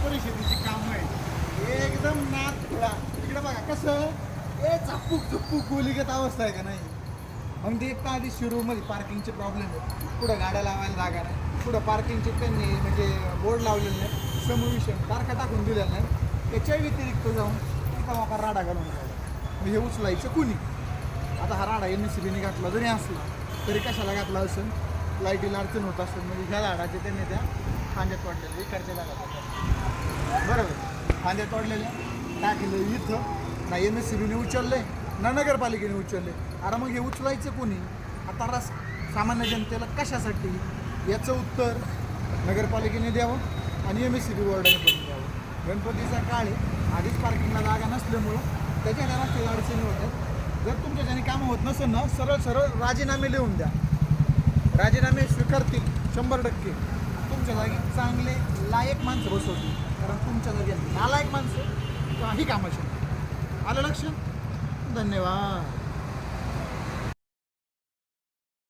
परिषदेची कामं आहे एकदम नाथ खुळा. इकडे बघा कसं ए झापूक झुपूक गोलीगत अवस्था आहे का नाही. मग ते एक तर आधी शिरूरमध्ये पार्किंगचे प्रॉब्लेम आहेत. पुढं गाड्या लावायला जागा नाही, पुढं पार्किंगचे त्यांनी म्हणजे बोर्ड लावलेले नाही, समविषम तारखा टाकून दिलेल्या नाही. त्याच्या व्यतिरिक्त जाऊन तिथं वापर राडा घालून राहिला. मग हे उचलायचं कुणी. आता हा राडा NSCBने घातला जरी असला तरी कशाला घातला असेल, लाईटीला अडचण होत असेल म्हणजे ह्या झाडाचे त्यांनी त्या खांद्यात तोडलेल्या इकडच्या झाडाच्या बरोबर खांद्यात तोडलेल्या टाकलं इथं. ना NSCBने उचलले ना नगरपालिकेने उचलले. अरे मग हे उचलायचं कोणी. आता सामान्य जनतेला कशासाठी याचं उत्तर नगरपालिकेने द्यावं आणि MSCB बोर्डाने पण द्यावं. गणपतीचा काळ आहे, आधीच पार्किंगला जागा नसल्यामुळं त्याच्या घरात अडचणी होतात. जर तुमच्या ज्याने कामं होत नसेल ना सरळ सरळ राजीनामे लिहून द्या. राजीनामे स्वीकारतील 100%. तुमच्या जागी चांगले लायक माणसं बसवतील. कारण तुमच्या जागी नालायक माणसं ही कामाशी. आलं लक्ष. धन्यवाद.